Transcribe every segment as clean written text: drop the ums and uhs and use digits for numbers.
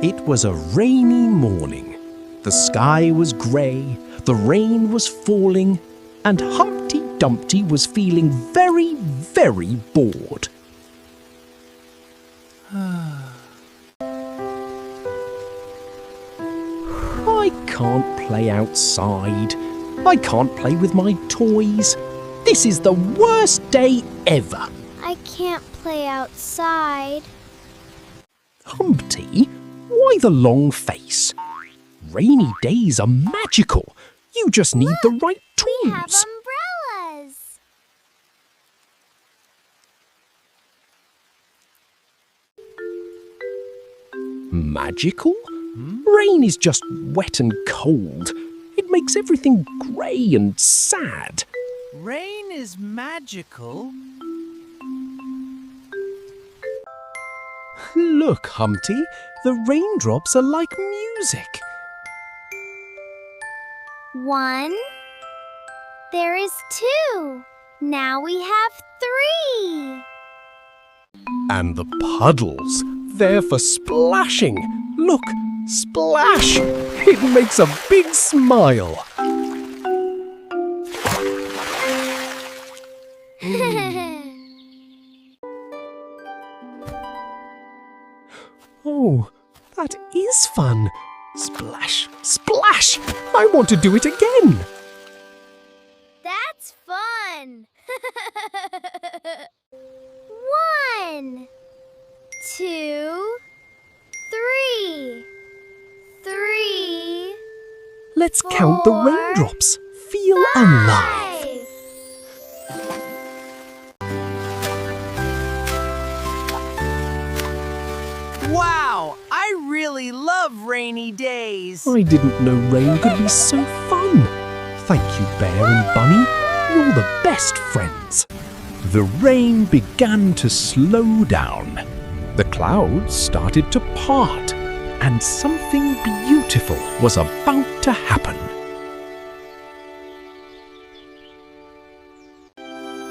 It was a rainy morning. The sky was grey, the rain was falling, and Humpty Dumpty was feeling very, very bored. I can't play outside. I can't play with my toys. This is the worst day ever. I can't play outside. Humpty, why the long face? Rainy days are magical. You just need the right tools. We have umbrellas. Magical? Rain is just wet and cold. It makes everything grey and sad. Rain is magical. Look, Humpty, the raindrops are like music. 1. There is 2. Now we have 3. And the puddles, they're for splashing. Look, splash! It makes a big smile. Oh, that is fun. Splash, splash! I want to do it again. That's fun. 1, 2, 3. 3. Let's count the 4, raindrops. Feel 5. alive. Wow, I really love rainy days. I didn't know rain could be so fun. Thank you, Bear and Bunny. You're the best friends. The rain began to slow down. The clouds started to part, and something beautiful was about to happen.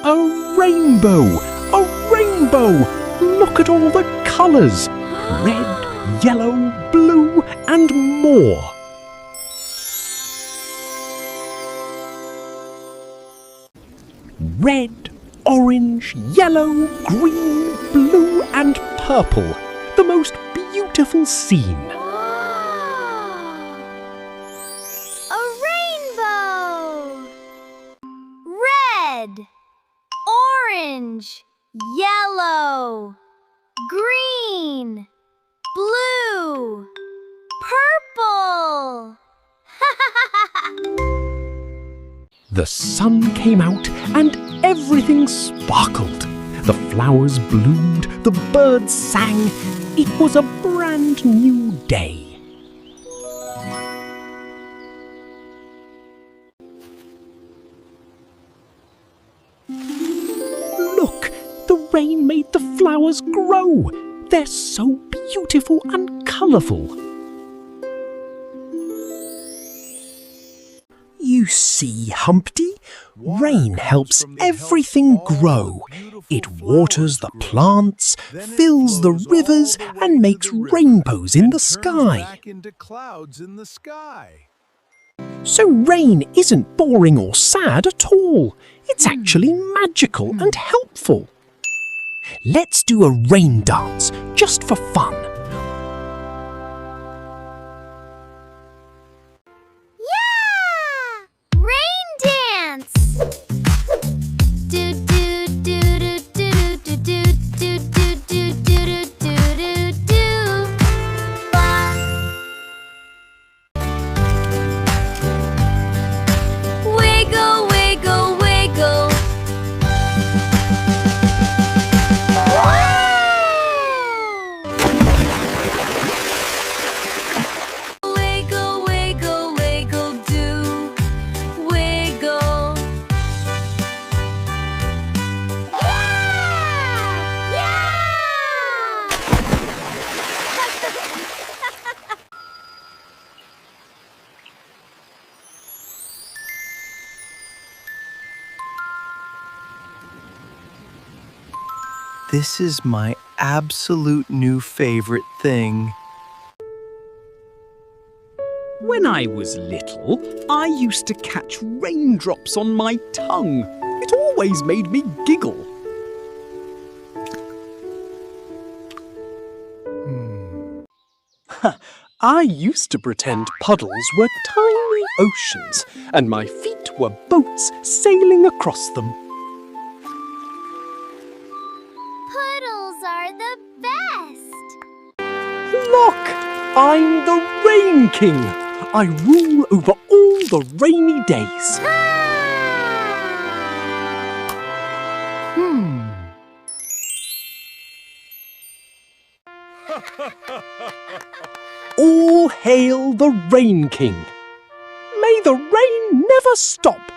A rainbow! A rainbow! Look at all the colours! Red, yellow, blue, and more. Red, orange, yellow, green, blue, and purple. The most beautiful scene. A rainbow! Red, orange, yellow, green, blue, purple. The sun came out and everything sparkled. The flowers bloomed, the birds sang. It was a brand new day. Look, the rain made the flowers grow. They're so beautiful and colourful. You see, Humpty, rain helps everything grow. It waters the plants, fills the rivers, and makes rainbows in the sky. Back into clouds in the sky. So rain isn't boring or sad at all. It's actually magical and helpful. Let's do a rain dance, just for fun. This is my absolute new favorite thing. When I was little, I used to catch raindrops on my tongue. It always made me giggle. I used to pretend puddles were tiny oceans and my feet were boats sailing across them. Puddles are the best. Look! I'm the Rain King! I rule over all the rainy days. All hail the Rain King! May the rain never stop!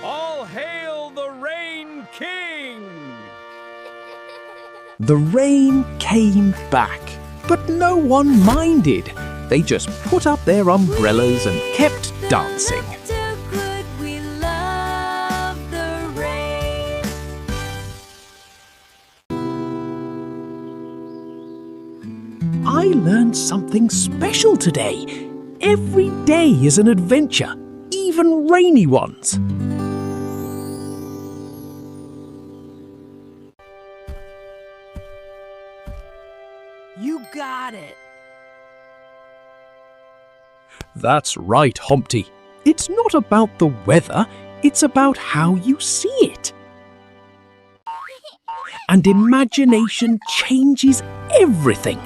All hail the Rain King! The rain came back, but no one minded. They just put up their umbrellas and kept dancing. We love the rain. I learned something special today. Every day is an adventure, even rainy ones. You got it. That's right, Humpty. It's not about the weather, it's about how you see it. And imagination changes everything.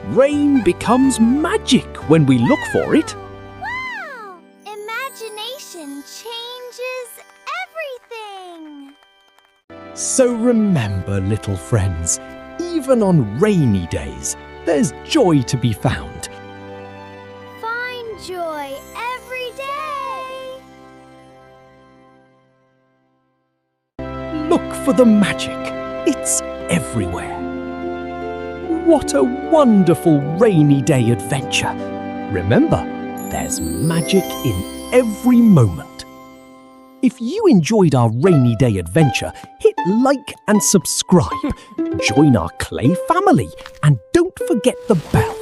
Rain becomes magic when we look for it. Wow! Imagination changes everything. So remember, little friends, even on rainy days, there's joy to be found. Find joy every day. Look for the magic. It's everywhere. What a wonderful rainy day adventure. Remember, there's magic in every moment. If you enjoyed our rainy day adventure, hit like and subscribe. Join our clay family and don't forget the bell.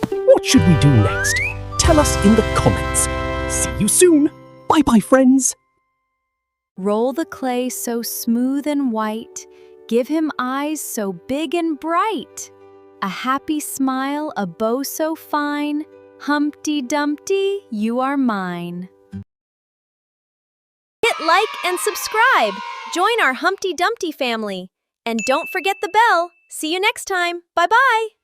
What should we do next? Tell us in the comments. See you soon. Bye-bye, friends. Roll the clay so smooth and white, give him eyes so big and bright. A happy smile, a bow so fine, Humpty Dumpty, you are mine. Hit like and subscribe. Join our Humpty Dumpty family. And don't forget the bell. See you next time. Bye-bye.